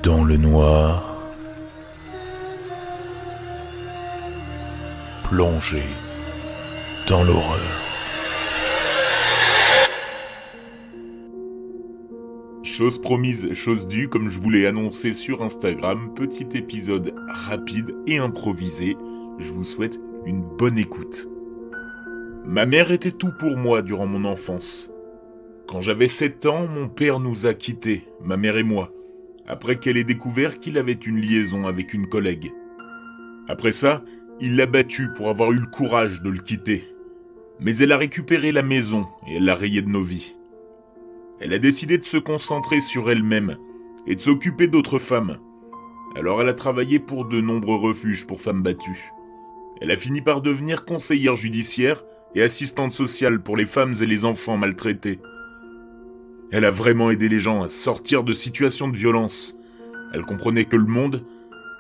Dans le noir, plongé dans l'horreur. Chose promise, chose due, comme je vous l'ai annoncé sur Instagram, petit épisode rapide et improvisé. Je vous souhaite une bonne écoute. Ma mère était tout pour moi durant mon enfance. Quand j'avais 7 ans, mon père nous a quittés, ma mère et moi, après qu'elle ait découvert qu'il avait une liaison avec une collègue. Après ça, il l'a battu pour avoir eu le courage de le quitter. Mais elle a récupéré la maison et elle l'a rayé de nos vies. Elle a décidé de se concentrer sur elle-même et de s'occuper d'autres femmes. Alors elle a travaillé pour de nombreux refuges pour femmes battues. Elle a fini par devenir conseillère judiciaire et assistante sociale pour les femmes et les enfants maltraités. Elle a vraiment aidé les gens à sortir de situations de violence. Elle comprenait que le monde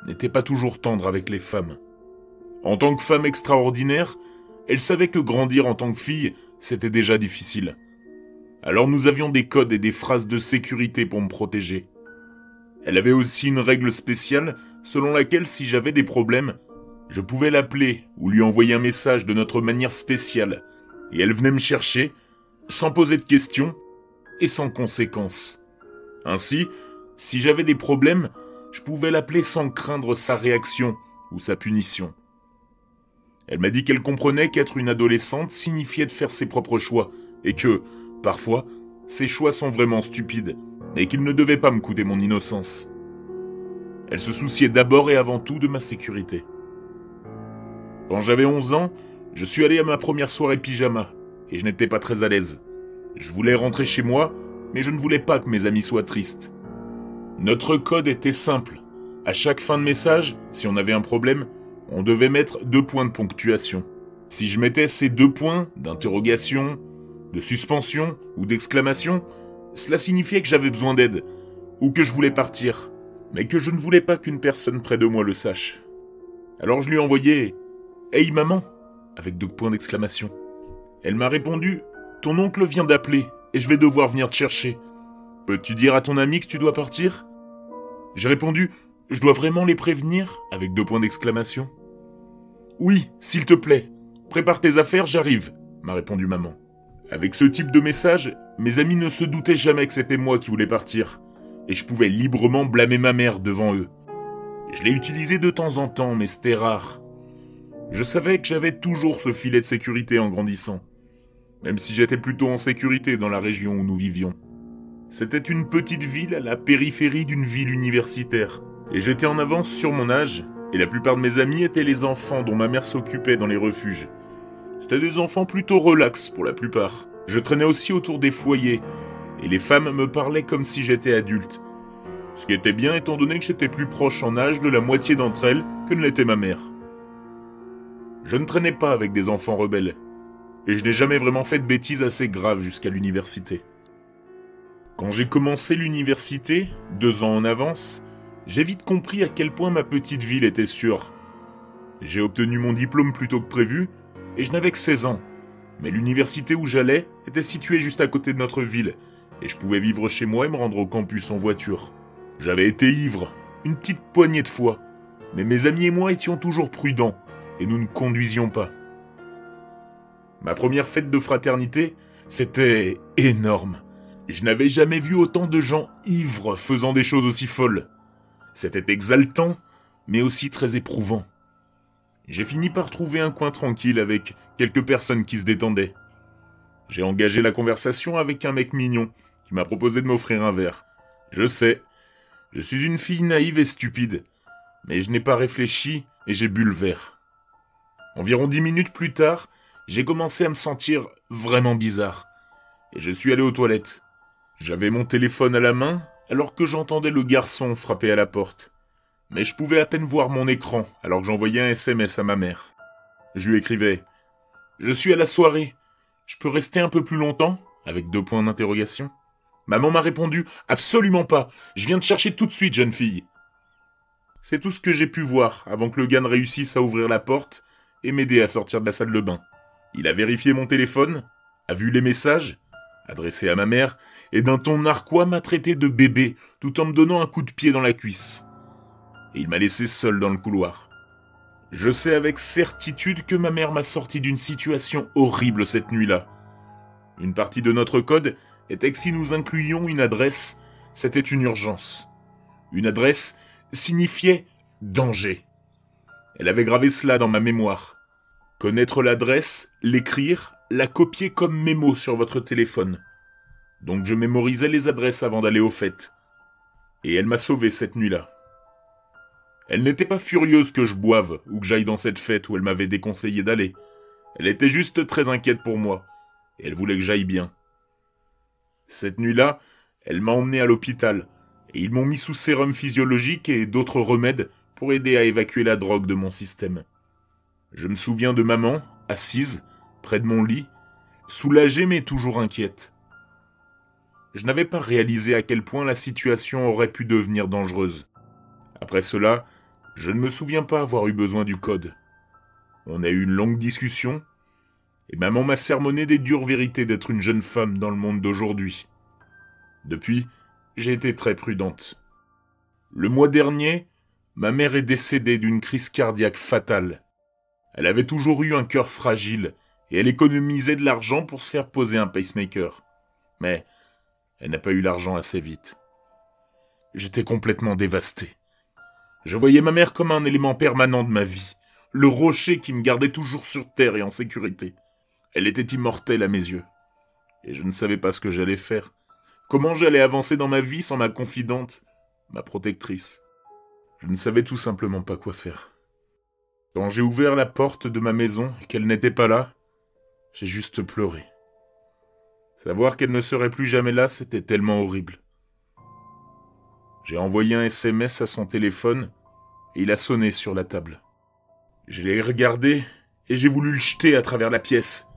n'était pas toujours tendre avec les femmes. En tant que femme extraordinaire, elle savait que grandir en tant que fille, c'était déjà difficile. Alors nous avions des codes et des phrases de sécurité pour me protéger. Elle avait aussi une règle spéciale selon laquelle si j'avais des problèmes, je pouvais l'appeler ou lui envoyer un message de notre manière spéciale. Et elle venait me chercher, sans poser de questions et sans conséquences. Ainsi, si j'avais des problèmes, je pouvais l'appeler sans craindre sa réaction ou sa punition. Elle m'a dit qu'elle comprenait qu'être une adolescente signifiait de faire ses propres choix et que, parfois, ces choix sont vraiment stupides et qu'ils ne devaient pas me coûter mon innocence. Elle se souciait d'abord et avant tout de ma sécurité. Quand j'avais 11 ans, je suis allé à ma première soirée pyjama et je n'étais pas très à l'aise. Je voulais rentrer chez moi, mais je ne voulais pas que mes amis soient tristes. Notre code était simple. À chaque fin de message, si on avait un problème, on devait mettre 2 points de ponctuation. Si je mettais ces 2 points d'interrogation, de suspension ou d'exclamation, cela signifiait que j'avais besoin d'aide, ou que je voulais partir, mais que je ne voulais pas qu'une personne près de moi le sache. Alors je lui ai envoyé « Hey maman !» avec 2 points d'exclamation. Elle m'a répondu « Ton oncle vient d'appeler et je vais devoir venir te chercher. Peux-tu dire à ton ami que tu dois partir ?» J'ai répondu « Je dois vraiment les prévenir ?» avec 2 points d'exclamation. « Oui, s'il te plaît. Prépare tes affaires, j'arrive » m'a répondu maman. Avec ce type de message, mes amis ne se doutaient jamais que c'était moi qui voulais partir, et je pouvais librement blâmer ma mère devant eux. Je l'ai utilisé de temps en temps, mais c'était rare. Je savais que j'avais toujours ce filet de sécurité en grandissant, même si j'étais plutôt en sécurité dans la région où nous vivions. C'était une petite ville à la périphérie d'une ville universitaire, et j'étais en avance sur mon âge, et la plupart de mes amis étaient les enfants dont ma mère s'occupait dans les refuges. C'était des enfants plutôt relax pour la plupart. Je traînais aussi autour des foyers, et les femmes me parlaient comme si j'étais adulte. Ce qui était bien étant donné que j'étais plus proche en âge de la moitié d'entre elles que ne l'était ma mère. Je ne traînais pas avec des enfants rebelles, et je n'ai jamais vraiment fait de bêtises assez graves jusqu'à l'université. Quand j'ai commencé l'université, 2 ans en avance, j'ai vite compris à quel point ma petite ville était sûre. J'ai obtenu mon diplôme plus tôt que prévu, et je n'avais que 16 ans. Mais l'université où j'allais était située juste à côté de notre ville, et je pouvais vivre chez moi et me rendre au campus en voiture. J'avais été ivre, une petite poignée de fois, mais mes amis et moi étions toujours prudents, et nous ne conduisions pas. Ma première fête de fraternité, c'était énorme. Je n'avais jamais vu autant de gens ivres faisant des choses aussi folles. C'était exaltant, mais aussi très éprouvant. J'ai fini par trouver un coin tranquille avec quelques personnes qui se détendaient. J'ai engagé la conversation avec un mec mignon qui m'a proposé de m'offrir un verre. Je sais, je suis une fille naïve et stupide, mais je n'ai pas réfléchi et j'ai bu le verre. Environ 10 minutes plus tard, j'ai commencé à me sentir vraiment bizarre, et je suis allé aux toilettes. J'avais mon téléphone à la main alors que j'entendais le garçon frapper à la porte. Mais je pouvais à peine voir mon écran alors que j'envoyais un SMS à ma mère. Je lui écrivais « Je suis à la soirée. Je peux rester un peu plus longtemps ?» avec 2 points d'interrogation. Maman m'a répondu « Absolument pas. Je viens te chercher tout de suite, jeune fille. » C'est tout ce que j'ai pu voir avant que le gars ne réussisse à ouvrir la porte et m'aider à sortir de la salle de bain. Il a vérifié mon téléphone, a vu les messages, adressés à ma mère, et d'un ton narquois m'a traité de bébé tout en me donnant un coup de pied dans la cuisse. Et il m'a laissé seul dans le couloir. Je sais avec certitude que ma mère m'a sorti d'une situation horrible cette nuit-là. Une partie de notre code était que si nous incluions une adresse, c'était une urgence. Une adresse signifiait danger. Elle avait gravé cela dans ma mémoire. Connaître l'adresse, l'écrire, la copier comme mémo sur votre téléphone. Donc je mémorisais les adresses avant d'aller aux fêtes. Et elle m'a sauvé cette nuit-là. Elle n'était pas furieuse que je boive ou que j'aille dans cette fête où elle m'avait déconseillé d'aller. Elle était juste très inquiète pour moi. Et elle voulait que j'aille bien. Cette nuit-là, elle m'a emmené à l'hôpital. Et ils m'ont mis sous sérum physiologique et d'autres remèdes pour aider à évacuer la drogue de mon système. Je me souviens de maman, assise, près de mon lit, soulagée mais toujours inquiète. Je n'avais pas réalisé à quel point la situation aurait pu devenir dangereuse. Après cela, je ne me souviens pas avoir eu besoin du code. On a eu une longue discussion, et maman m'a sermonné des dures vérités d'être une jeune femme dans le monde d'aujourd'hui. Depuis, j'ai été très prudente. Le mois dernier, ma mère est décédée d'une crise cardiaque fatale. Elle avait toujours eu un cœur fragile, et elle économisait de l'argent pour se faire poser un pacemaker. Mais elle n'a pas eu l'argent assez vite. J'étais complètement dévasté. Je voyais ma mère comme un élément permanent de ma vie, le rocher qui me gardait toujours sur terre et en sécurité. Elle était immortelle à mes yeux. Et je ne savais pas ce que j'allais faire. Comment j'allais avancer dans ma vie sans ma confidente, ma protectrice. Je ne savais tout simplement pas quoi faire. Quand j'ai ouvert la porte de ma maison et qu'elle n'était pas là, j'ai juste pleuré. Savoir qu'elle ne serait plus jamais là, c'était tellement horrible. J'ai envoyé un SMS à son téléphone et il a sonné sur la table. Je l'ai regardé et j'ai voulu le jeter à travers la pièce.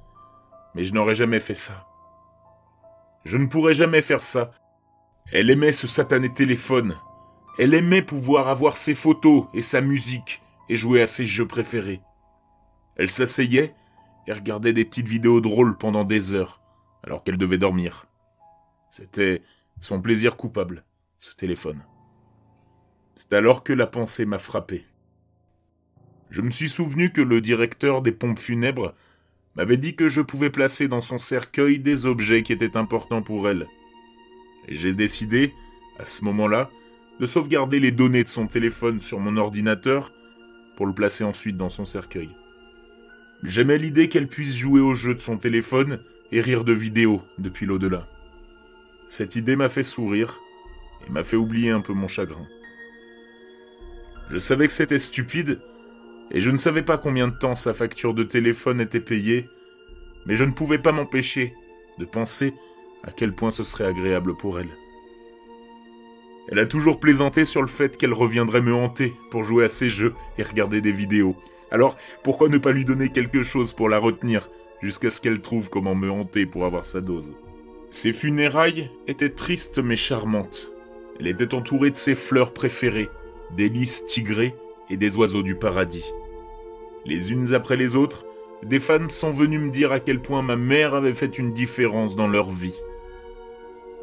Mais je n'aurais jamais fait ça. Je ne pourrais jamais faire ça. Elle aimait ce satané téléphone. Elle aimait pouvoir avoir ses photos et sa musique et jouer à ses jeux préférés. Elle s'asseyait et regardait des petites vidéos drôles pendant des heures, alors qu'elle devait dormir. C'était son plaisir coupable, ce téléphone. C'est alors que la pensée m'a frappé. Je me suis souvenu que le directeur des pompes funèbres m'avait dit que je pouvais placer dans son cercueil des objets qui étaient importants pour elle. Et j'ai décidé, à ce moment-là, de sauvegarder les données de son téléphone sur mon ordinateur pour le placer ensuite dans son cercueil. J'aimais l'idée qu'elle puisse jouer au jeu de son téléphone et rire de vidéos depuis l'au-delà. Cette idée m'a fait sourire et m'a fait oublier un peu mon chagrin. Je savais que c'était stupide et je ne savais pas combien de temps sa facture de téléphone était payée, mais je ne pouvais pas m'empêcher de penser à quel point ce serait agréable pour elle. Elle a toujours plaisanté sur le fait qu'elle reviendrait me hanter pour jouer à ses jeux et regarder des vidéos. Alors, pourquoi ne pas lui donner quelque chose pour la retenir, jusqu'à ce qu'elle trouve comment me hanter pour avoir sa dose. Ses funérailles étaient tristes mais charmantes. Elle était entourée de ses fleurs préférées, des lys tigrés et des oiseaux du paradis. Les unes après les autres, des fans sont venus me dire à quel point ma mère avait fait une différence dans leur vie.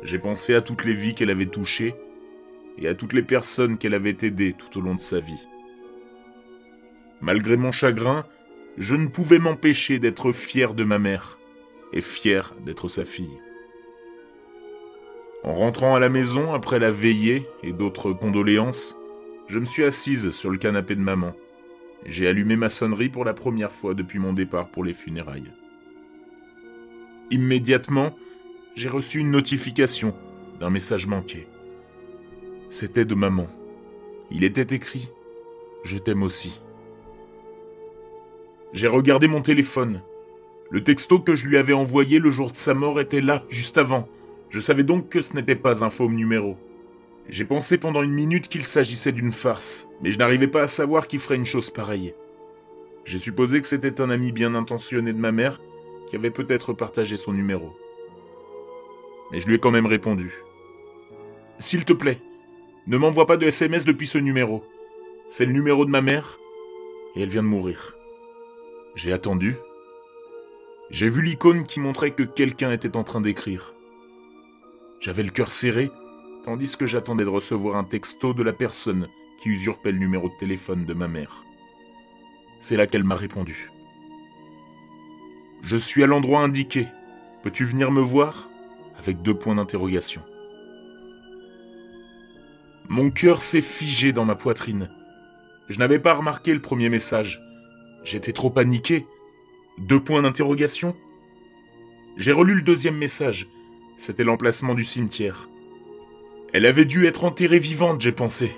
J'ai pensé à toutes les vies qu'elle avait touchées et à toutes les personnes qu'elle avait aidées tout au long de sa vie. Malgré mon chagrin, je ne pouvais m'empêcher d'être fier de ma mère et fier d'être sa fille. En rentrant à la maison après la veillée et d'autres condoléances, je me suis assise sur le canapé de maman. J'ai allumé ma sonnerie pour la première fois depuis mon départ pour les funérailles. Immédiatement, j'ai reçu une notification d'un message manqué. C'était de maman. Il était écrit « Je t'aime aussi ». J'ai regardé mon téléphone. Le texto que je lui avais envoyé le jour de sa mort était là, juste avant. Je savais donc que ce n'était pas un faux numéro. J'ai pensé pendant une minute qu'il s'agissait d'une farce, mais je n'arrivais pas à savoir qui ferait une chose pareille. J'ai supposé que c'était un ami bien intentionné de ma mère qui avait peut-être partagé son numéro. Mais je lui ai quand même répondu. « S'il te plaît, ne m'envoie pas de SMS depuis ce numéro. C'est le numéro de ma mère et elle vient de mourir. » J'ai attendu. J'ai vu l'icône qui montrait que quelqu'un était en train d'écrire. J'avais le cœur serré, tandis que j'attendais de recevoir un texto de la personne qui usurpait le numéro de téléphone de ma mère. C'est là qu'elle m'a répondu. « Je suis à l'endroit indiqué. Peux-tu venir me voir ?» avec 2 points d'interrogation. Mon cœur s'est figé dans ma poitrine. Je n'avais pas remarqué le premier message. J'étais trop paniqué. 2 points d'interrogation. J'ai relu le 2e message. C'était l'emplacement du cimetière. Elle avait dû être enterrée vivante, j'ai pensé.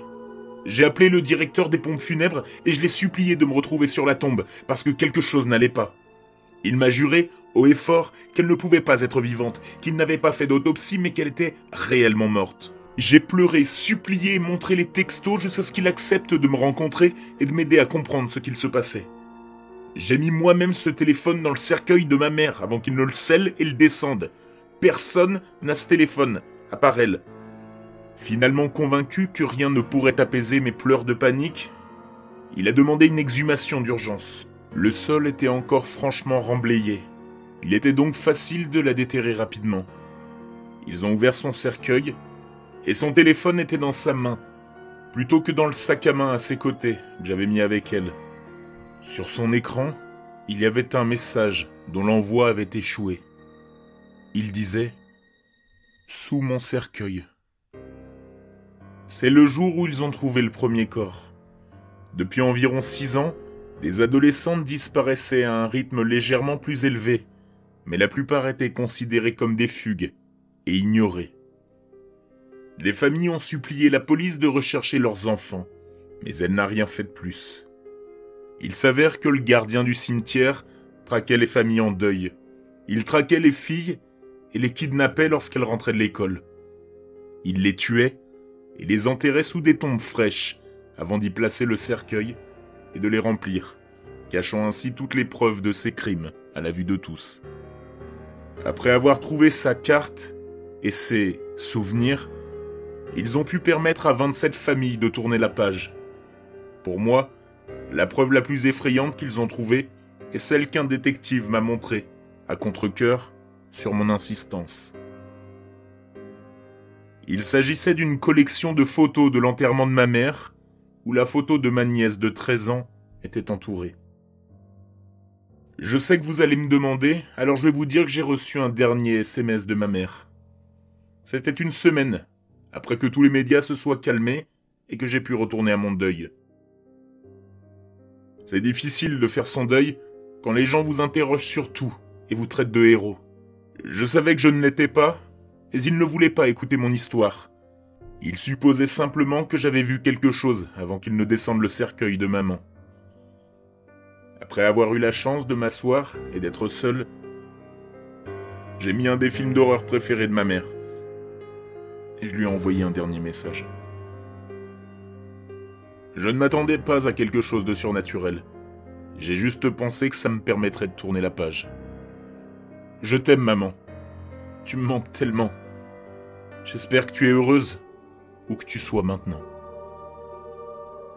J'ai appelé le directeur des pompes funèbres et je l'ai supplié de me retrouver sur la tombe parce que quelque chose n'allait pas. Il m'a juré, haut et fort, qu'elle ne pouvait pas être vivante, qu'il n'avait pas fait d'autopsie mais qu'elle était réellement morte. J'ai pleuré, supplié et montré les textos jusqu'à ce qu'il accepte de me rencontrer et de m'aider à comprendre ce qu'il se passait. J'ai mis moi-même ce téléphone dans le cercueil de ma mère avant qu'il ne le scelle et le descende. Personne n'a ce téléphone, à part elle. Finalement convaincu que rien ne pourrait apaiser mes pleurs de panique, il a demandé une exhumation d'urgence. Le sol était encore franchement remblayé. Il était donc facile de la déterrer rapidement. Ils ont ouvert son cercueil, et son téléphone était dans sa main, plutôt que dans le sac à main à ses côtés que j'avais mis avec elle. Sur son écran, il y avait un message dont l'envoi avait échoué. Il disait « Sous mon cercueil ». C'est le jour où ils ont trouvé le premier corps. Depuis environ 6 ans, des adolescentes disparaissaient à un rythme légèrement plus élevé, mais la plupart étaient considérées comme des fugues et ignorées. Les familles ont supplié la police de rechercher leurs enfants, mais elle n'a rien fait de plus. Il s'avère que le gardien du cimetière traquait les familles en deuil. Il traquait les filles et les kidnappait lorsqu'elles rentraient de l'école. Il les tuait et les enterrait sous des tombes fraîches avant d'y placer le cercueil et de les remplir, cachant ainsi toutes les preuves de ses crimes à la vue de tous. Après avoir trouvé sa carte et ses souvenirs, ils ont pu permettre à 27 familles de tourner la page. Pour moi, la preuve la plus effrayante qu'ils ont trouvée est celle qu'un détective m'a montrée, à contre-cœur, sur mon insistance. Il s'agissait d'une collection de photos de l'enterrement de ma mère, où la photo de ma nièce de 13 ans était entourée. Je sais que vous allez me demander, alors je vais vous dire que j'ai reçu un dernier SMS de ma mère. C'était une semaine, après que tous les médias se soient calmés et que j'ai pu retourner à mon deuil. C'est difficile de faire son deuil quand les gens vous interrogent sur tout et vous traitent de héros. Je savais que je ne l'étais pas, mais ils ne voulaient pas écouter mon histoire. Ils supposaient simplement que j'avais vu quelque chose avant qu'ils ne descendent le cercueil de maman. Après avoir eu la chance de m'asseoir et d'être seul, j'ai mis un des films d'horreur préférés de ma mère. Et je lui ai envoyé un dernier message. Je ne m'attendais pas à quelque chose de surnaturel. J'ai juste pensé que ça me permettrait de tourner la page. Je t'aime, maman. Tu me manques tellement. J'espère que tu es heureuse, où que tu sois maintenant.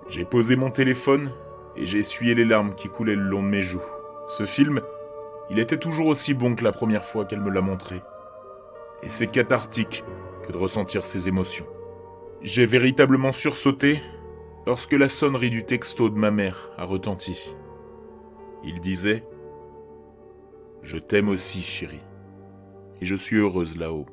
J'ai posé mon téléphone et j'ai essuyé les larmes qui coulaient le long de mes joues. Ce film, il était toujours aussi bon que la première fois qu'elle me l'a montré. Et c'est cathartique que de ressentir ces émotions. J'ai véritablement sursauté lorsque la sonnerie du texto de ma mère a retenti. Il disait « Je t'aime aussi, chérie, et je suis heureuse là-haut. »